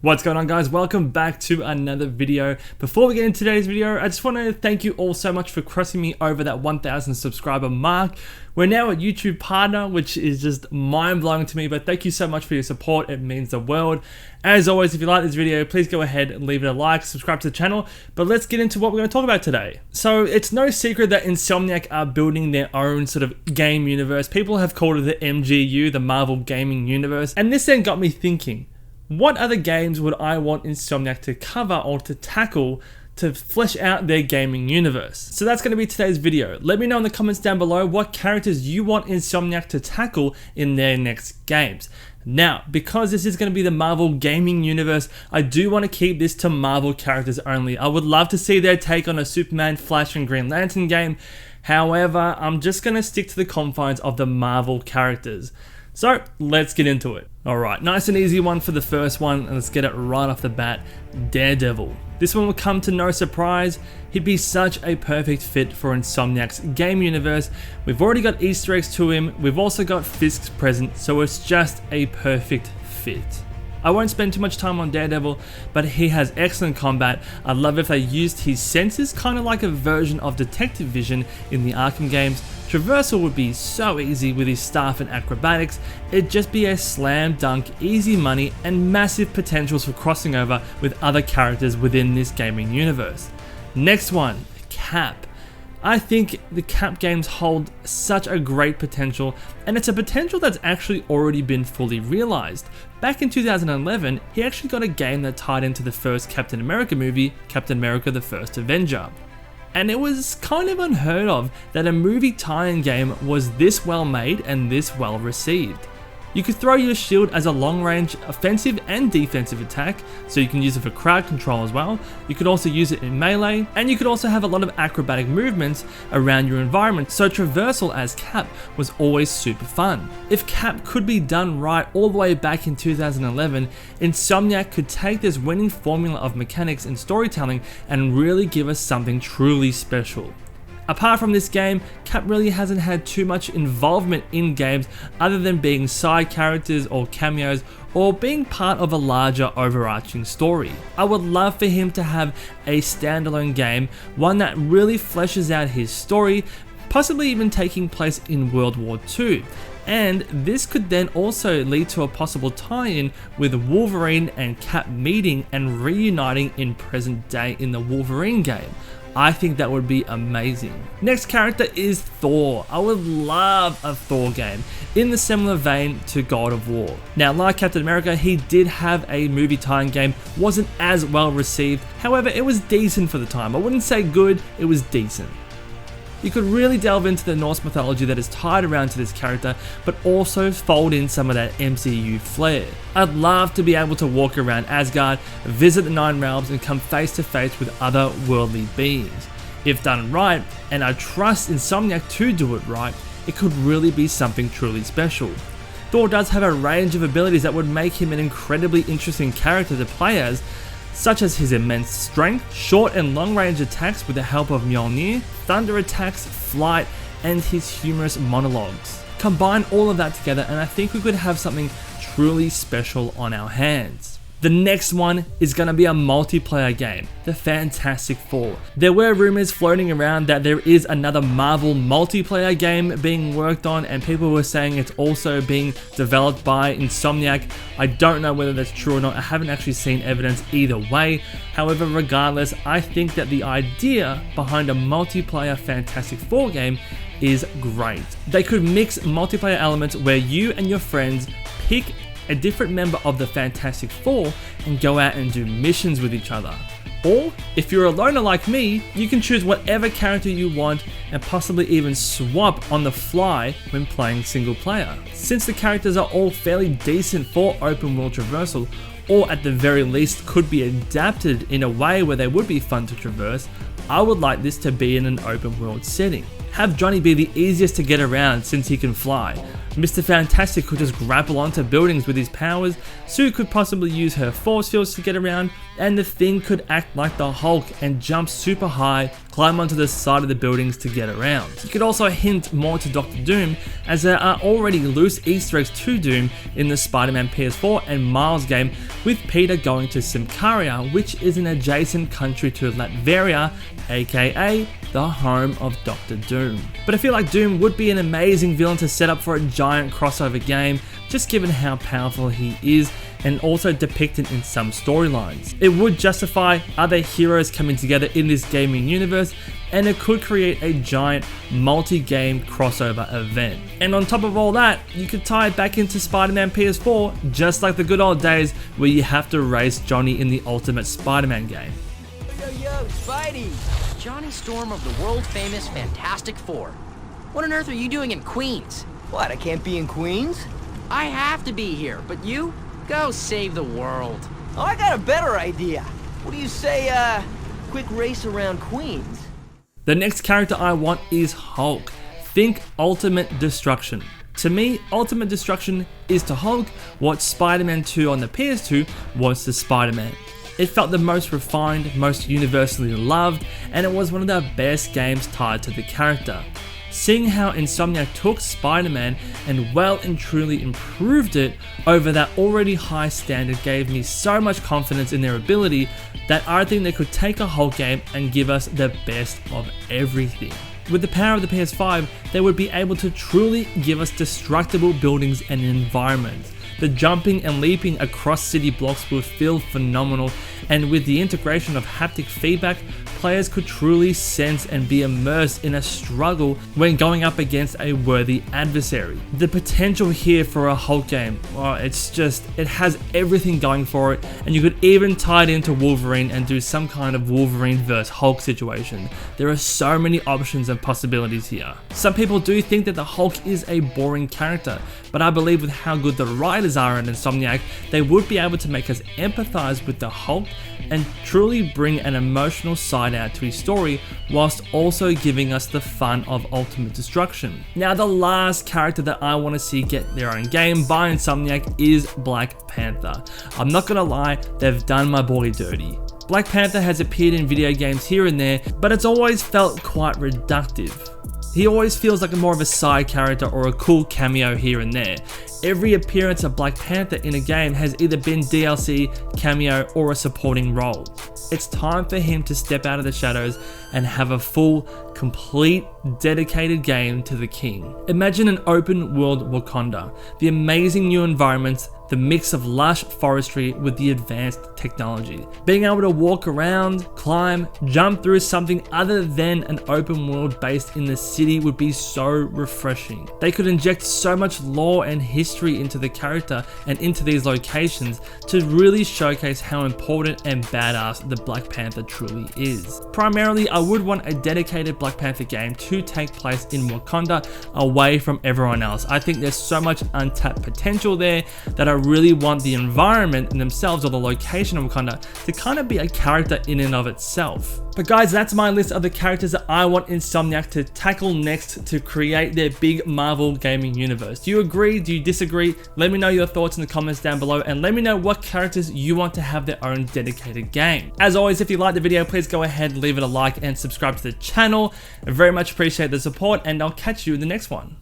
What's going on, guys? Welcome back to another video. Before we get into today's video, I just want to thank you all so much for crossing me over that 1,000 subscriber mark. We're now a YouTube partner, which is just mind-blowing to me, but thank you so much for your support. It means the world. As always, if you like this video, please go ahead and leave it a like, subscribe to the channel, but let's get into what we're going to talk about today. So it's no secret that Insomniac are building their own sort of game universe. People have called it the MGU, the Marvel Gaming Universe, and this then got me thinking, what other games would I want Insomniac to cover or to tackle to flesh out their gaming universe? So that's going to be today's video. Let me know in the comments down below what characters you want Insomniac to tackle in their next games. Now, because this is going to be the Marvel Gaming Universe, I do want to keep this to Marvel characters only. I would love to see their take on a Superman, Flash, and Green Lantern game. However, I'm just going to stick to the confines of the Marvel characters. So let's get into it. Alright, nice and easy one for the first one, and let's get it right off the bat. Daredevil. This one will come to no surprise. He'd be such a perfect fit for Insomniac's game universe. We've already got Easter eggs to him, we've also got Fisk's present, so it's just a perfect fit. I won't spend too much time on Daredevil, but he has excellent combat. I'd love if they used his senses, kind of like a version of detective vision in the Arkham games. Traversal would be so easy with his staff and acrobatics. It'd just be a slam dunk, easy money, and massive potentials for crossing over with other characters within this gaming universe. Next one, Cap. I think the Cap games hold such a great potential, and it's a potential that's actually already been fully realized. Back in 2011, he actually got a game that tied into the first Captain America movie, Captain America: The First Avenger. And it was kind of unheard of that a movie tie-in game was this well made and this well received. You could throw your shield as a long-range offensive and defensive attack, so you can use it for crowd control as well. You could also use it in melee, and you could also have a lot of acrobatic movements around your environment, so traversal as Cap was always super fun. If Cap could be done right all the way back in 2011, Insomniac could take this winning formula of mechanics and storytelling and really give us something truly special. Apart from this game, Cap really hasn't had too much involvement in games other than being side characters or cameos or being part of a larger overarching story. I would love for him to have a standalone game, one that really fleshes out his story, possibly even taking place in World War II. And this could then also lead to a possible tie-in with Wolverine and Cap meeting and reuniting in present day in the Wolverine game. I think that would be amazing. Next character is Thor. I would love a Thor game in the similar vein to God of War. Now, like Captain America, he did have a movie tie-in game, wasn't as well received. However, it was decent for the time. I wouldn't say good, it was decent. You could really delve into the Norse mythology that is tied around to this character, but also fold in some of that MCU flair. I'd love to be able to walk around Asgard, visit the Nine Realms, and come face to face with other worldly beings. If done right, and I trust Insomniac to do it right, it could really be something truly special. Thor does have a range of abilities that would make him an incredibly interesting character to play as, such as his immense strength, short and long range attacks with the help of Mjolnir, thunder attacks, flight, and his humorous monologues. Combine all of that together and I think we could have something truly special on our hands. The next one is going to be a multiplayer game, the Fantastic Four. There were rumors floating around that there is another Marvel multiplayer game being worked on, and people were saying it's also being developed by Insomniac. I don't know whether that's true or not. I haven't actually seen evidence either way. However, regardless, I think that the idea behind a multiplayer Fantastic Four game is great. They could mix multiplayer elements where you and your friends pick a different member of the Fantastic Four and go out and do missions with each other. Or, if you're a loner like me, you can choose whatever character you want and possibly even swap on the fly when playing single player. Since the characters are all fairly decent for open world traversal, or at the very least could be adapted in a way where they would be fun to traverse, I would like this to be in an open world setting. Have Johnny be the easiest to get around since he can fly. Mr. Fantastic could just grapple onto buildings with his powers, Sue could possibly use her force fields to get around, and the Thing could act like the Hulk and jump super high, climb onto the side of the buildings to get around. You could also hint more to Dr. Doom, as there are already loose Easter eggs to Doom in the Spider-Man PS4 and Miles game, with Peter going to Symkaria, which is an adjacent country to Latveria, aka the home of Dr. Doom. But I feel like Doom would be an amazing villain to set up for a giant crossover game, just given how powerful he is and also depicted in some storylines. It would justify other heroes coming together in this gaming universe, and it could create a giant multi-game crossover event. And on top of all that, you could tie it back into Spider-Man PS4, just like the good old days where you have to race Johnny in the Ultimate Spider-Man game. Yo, Spidey! Johnny Storm of the world-famous Fantastic Four. What on earth are you doing in Queens? What, I can't be in Queens? I have to be here, but you? Go save the world. Oh, I got a better idea. What do you say, quick race around Queens? The next character I want is Hulk. Think Ultimate Destruction. To me, Ultimate Destruction is to Hulk what Spider-Man 2 on the PS2 was to Spider-Man. It felt the most refined, most universally loved, and it was one of the best games tied to the character. Seeing how Insomniac took Spider-Man and well and truly improved it over that already high standard gave me so much confidence in their ability that I think they could take a Hulk game and give us the best of everything. With the power of the PS5, they would be able to truly give us destructible buildings and environments. The jumping and leaping across city blocks would feel phenomenal, and with the integration of haptic feedback, players could truly sense and be immersed in a struggle when going up against a worthy adversary. The potential here for a Hulk game, well, it has everything going for it, and you could even tie it into Wolverine and do some kind of Wolverine vs Hulk situation. There are so many options and possibilities here. Some people do think that the Hulk is a boring character, but I believe with how good the writers are in Insomniac, they would be able to make us empathize with the Hulk and truly bring an emotional side out to his story, whilst also giving us the fun of Ultimate Destruction. Now, the last character that I want to see get their own game by Insomniac is Black Panther. I'm not gonna lie, they've done my boy dirty. Black Panther has appeared in video games here and there, but it's always felt quite reductive. He always feels like more of a side character or a cool cameo here and there. Every appearance of Black Panther in a game has either been DLC, cameo, or a supporting role. It's time for him to step out of the shadows and have a full, complete, dedicated game to the king. Imagine an open world Wakanda, the amazing new environments, the mix of lush forestry with the advanced technology. Being able to walk around, climb, jump through something other than an open world based in the city would be so refreshing. They could inject so much lore and history into the character and into these locations to really showcase how important and badass the Black Panther truly is. Primarily, I would want a dedicated Black Panther game to take place in Wakanda away from everyone else. I think there's so much untapped potential there that I really want the environment in themselves or the location of Wakanda to kind of be a character in and of itself. But guys, that's my list of the characters that I want Insomniac to tackle next to create their big Marvel gaming universe. Do you agree? Do you disagree? Let me know your thoughts in the comments down below, and let me know what characters you want to have their own dedicated game. As always, if you liked the video, please go ahead, leave it a like and subscribe to the channel. I very much appreciate the support, and I'll catch you in the next one.